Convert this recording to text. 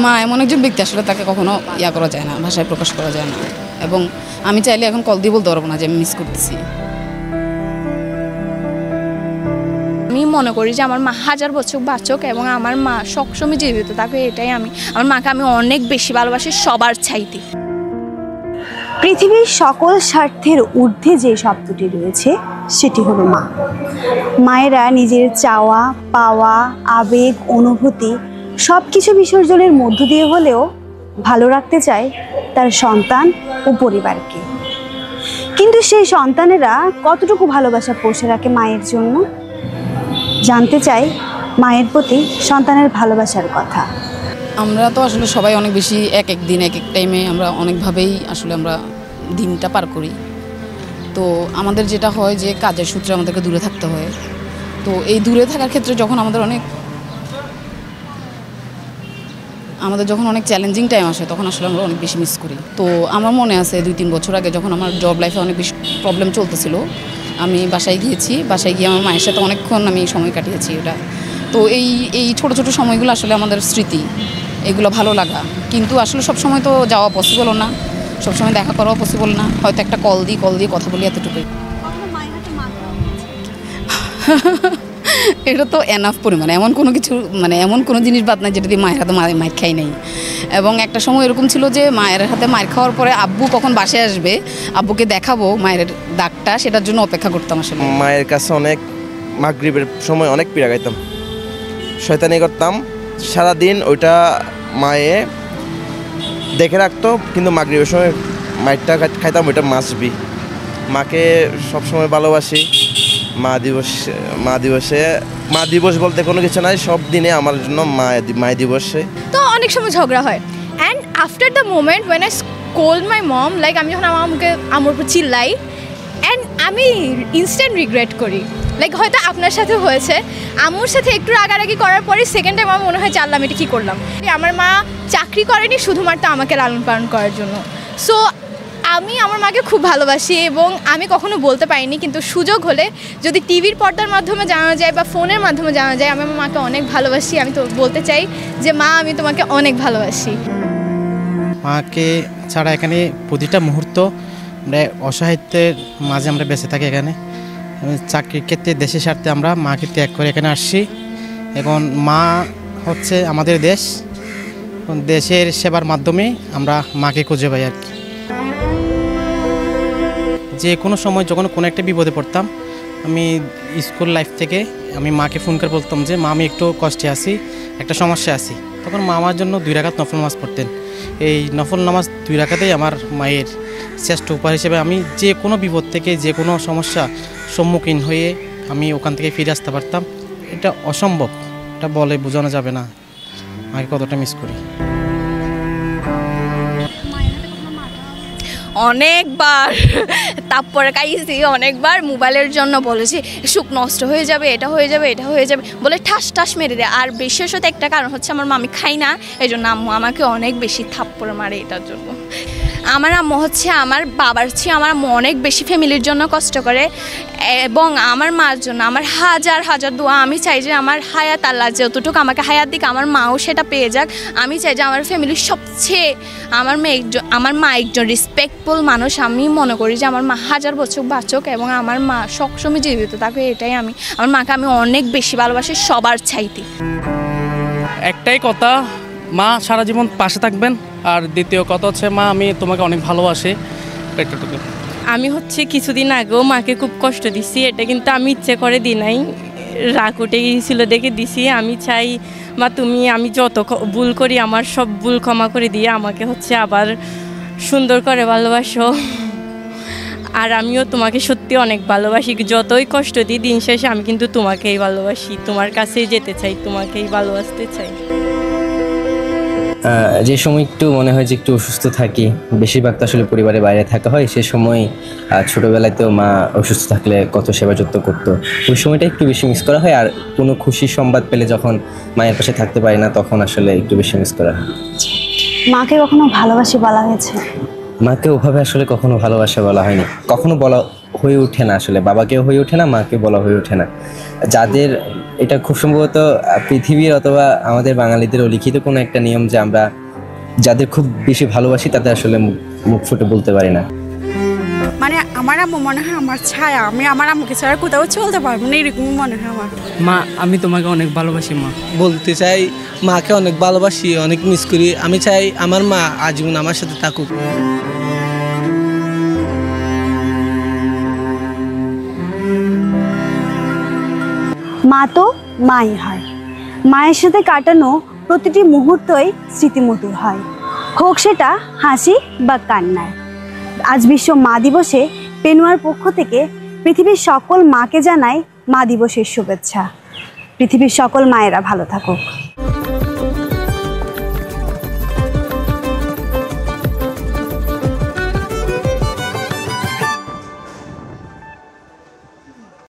মা এমন একজন ব্যক্তি আসলে তাকে কখনো করা যায় না, ভাষায় প্রকাশ করা যায় না। এবং আমি চাইলে এখন কল দিয়ে বলতে পারবো না যে আমি মিস করতেছি। আমি মনে করি যে আমার মা 1000 বছর বাঁচুক এবং আমার মা সবসময় জীবিত থাকবে, এটাই আমার মাকে আমি অনেক বেশি ভালোবাসি সবার চাইতে। পৃথিবীর সকল স্বার্থের ঊর্ধ্বে যে শব্দটি রয়েছে সেটি হলো মা। মায়েরা নিজের চাওয়া পাওয়া আবেগ অনুভূতি সব কিছু বিসর্জনের মধ্য দিয়ে হলেও ভালো রাখতে চায় তার সন্তান ও পরিবারকে। কিন্তু সেই সন্তানেরা কতটুকু ভালোবাসা পোষে রাখে মায়ের জন্য, জানতে চাই মায়ের প্রতি সন্তানের ভালোবাসার কথা। আমরা তো আসলে সবাই অনেক বেশি এক এক দিন এক এক টাইমে আমরা অনেকভাবেই আসলে আমরা দিনটা পার করি। তো আমাদের যেটা হয় যে কাজের সূত্রে আমাদেরকে দূরে থাকতে হয়। তো এই দূরে থাকার ক্ষেত্রে যখন আমাদের যখন অনেক চ্যালেঞ্জিং টাইম আসে তখন আসলে আমরা অনেক বেশি মিস করি। তো আমার মনে আছে 2-3 বছর আগে যখন আমার জব লাইফে অনেক বেশি প্রবলেম চলতেছিল, আমি বাসায় গিয়েছি। বাসায় গিয়ে আমার মায়ের সাথে অনেকক্ষণ আমি সময় কাটিয়েছি ওটা। তো এই ছোট ছোট সময়গুলো আসলে আমাদের স্মৃতি, এগুলো ভালো লাগা। কিন্তু আসলে সবসময় তো যাওয়া পসিবলও না, সবসময় দেখা করাও পসিবল না। হয়তো একটা কল দিয়ে কথা বলি, এতটুকুই। এটা তো এনাফ পরিমাণে এমন কোনো জিনিস বাদ নাই যেটা দিয়ে মায়ের হাতে মায়ের খাই নাই। এবং একটা সময় এরকম ছিল যে মায়ের হাতে মায়ের খাওয়ার পরে আব্বু কখন বাসায় আসবে, আব্বুকে দেখাবো মায়ের দাগটা, সেটার জন্য অপেক্ষা করতাম। আসলে মায়ের কাছে অনেক মাগরিবের সময় অনেক পীড়া খাইতাম, শয়তানি করতাম সারাদিন। ওইটা মায়ে দেখে রাখতো, কিন্তু মাগরিবের সময় মায়েরটা খাইতাম, ওইটা মাসবি। মাকে সবসময় ভালোবাসি। মা দিবস বলতে কোনো কিছু নাই, সব দিনে আমার জন্য মায়ের দিবসে তো অনেক সময় ঝগড়া হয়। And after the moment when I scold my mom, like আমি যখন আমার উপর চিল্লাই, অ্যান্ড আমি ইনস্ট্যান্ট রিগ্রেট করি। লাইক হয়তো আপনার সাথে হয়েছে, আম্মুর সাথে একটু রাগারাগি করার পরে সেকেন্ড টাইম আমার মনে হয় জানলাম এটা কী করলাম। আমার মা চাকরি করেনি শুধুমাত্র আমাকে লালন পালন করার জন্য। সো আমি আমার মাকে খুব ভালোবাসি এবং আমি কখনো বলতে পারিনি, কিন্তু সুযোগ হলে যদি টিভির পর্দার মাধ্যমে জানানো যায় বা ফোনের মাধ্যমে জানানো যায় আমি আমার মাকে অনেক ভালোবাসি, আমি তো বলতে চাই যে মা আমি তোমাকে অনেক ভালোবাসি। মাকে ছাড়া এখানে প্রতিটা মুহূর্ত আমরা অসহায়ত্বের মাঝে আমরা বেঁচে থাকি। এখানে চাকরির ক্ষেত্রে দেশের স্বার্থে আমরা মাকে ত্যাগ করে এখানে আসছি। এখন মা হচ্ছে আমাদের দেশের সেবার মাধ্যমে আমরা মাকে খুঁজে পাই আর কি। যে কোনো সময় যখন কোনো একটা বিপদে পড়তাম, আমি স্কুল লাইফ থেকে আমি মাকে ফোন করে বলতাম যে মা আমি একটু কষ্টে আছি, একটা সমস্যা আছি। তখন মা আমার জন্য 2 রাকাত নফল নামাজ পড়তেন। এই নফল নামাজ 2 রাকাতেই আমার মায়ের শ্রেষ্ঠ উপহার হিসেবে আমি যে কোনো বিপদ থেকে যে কোনো সমস্যা সম্মুখীন হয়ে আমি ওখান থেকে ফিরে আসতে পারতাম। এটা অসম্ভব, এটা বলে বোঝানো যাবে না মাকে কতটা মিস করি। অনেকবার তারপরে খাইয়েছি, অনেকবার মোবাইলের জন্য বলেছি সুখ নষ্ট হয়ে যাবে, এটা হয়ে যাবে বলে ঠাস মেরে দেয়। আর বিশেষত একটা কারণ হচ্ছে আমার মামি খাই না, এই জন্য আম্মু আমাকে অনেক বেশি থাপ্পড় মারে এটার জন্য। আমার আম্মু হচ্ছে আমার বাবার চেয়ে আমার আম্মু অনেক বেশি ফ্যামিলির জন্য কষ্ট করে এবং আমার মার জন্য আমার হাজার দোয়া। আমি চাই যে আমার হায়াত আল্লাহ যতটুকু আমাকে হায়াত দিক আমার মাও সেটা পেয়ে যাক। আমি চাই যে আমার ফ্যামিলির সবচেয়ে আমার মা একজন রেসপেক্টফুল মানুষ। আমি মনে করি যে আমার মা 1000 বছর বাঁচুক এবং আমার মা সবসময় জীবিত থাকবে, এটাই আমার মাকে আমি অনেক বেশি ভালোবাসি সবার চাইতে। একটাই কথা, মা সারা জীবন পাশে থাকবেন। আর দ্বিতীয় কথা হচ্ছে মা আমি তোমাকে অনেক ভালোবাসি। আমি হচ্ছে কিছুদিন আগেও মাকে খুব কষ্ট দিছি, এটা কিন্তু আমি ইচ্ছে করে দিই নাই, রাগ উঠে গিয়েছিল দেখে দিছি। আমি চাই মা আমি যত ভুল করি আমার সব ভুল ক্ষমা করে দিয়ে আমাকে হচ্ছে আবার সুন্দর করে ভালোবাসো। আর আমিও তোমাকে সত্যি অনেক ভালোবাসি, যতই কষ্ট দিই দিন শেষে আমি কিন্তু তোমাকেই ভালোবাসি, তোমার কাছেই যেতে চাই, তোমাকেই ভালোবাসতে চাই। যে সময় একটু মনে হয় যে একটু অসুস্থ থাকি, বেশিরভাগ তো আসলে পরিবারের বাইরে থাকা হয়, সে সময় ছোটোবেলায় তো মা অসুস্থ থাকলে কত সেবা যত্ন করতো, ওই সময়টা একটু বেশি মিস করা হয়। আর কোনো খুশির সংবাদ পেলে যখন মায়ের পাশে থাকতে পারি না তখন আসলে একটু বেশি মিস করা হয়। মাকে কখনো ভালোবাসি বলা হয়েছে? মাকে ওভাবে আসলে কখনো ভালোবাসা বলা হয়নি, কখনো বলা হয়ে ওঠে না, আসলে বাবাকেও হয়ে ওঠে না, মাকে বলা হয়ে ওঠে না। যাদের এটা খুব সম্ভবত পৃথিবীর অথবা আমাদের বাঙালিদের লিখিত কোনো একটা নিয়ম যে আমরা যাদের খুব বেশি ভালোবাসি তাদের আসলে মুখ ফুটে বলতে পারি না। মানে আমার আম্মু মনে হয় আমার ছায়া, আমি আমার আম্মুকে ছাড়া কোথাও চলতে পারবো না, এরকম মনে হয় আমার। মা আমি তোমাকে অনেক ভালোবাসি মা। বলতে চাই মাকে অনেক ভালোবাসি, অনেক মিস করি। আমি চাই আমার মা আজীবন আমার সাথে থাকুক। মা তো মাই হয়, মায়ের সাথে কাটানো প্রতিটি মুহূর্তই স্মৃতিমধুর হয়, হোক সেটা হাসি বা কান্নায়। আজ বিশ্ব মা দিবসে পেনুয়ার পক্ষ থেকে পৃথিবীর সকল মাকে জানাই মা দিবসের শুভেচ্ছা। পৃথিবীর সকল মায়েরা ভালো থাকুক।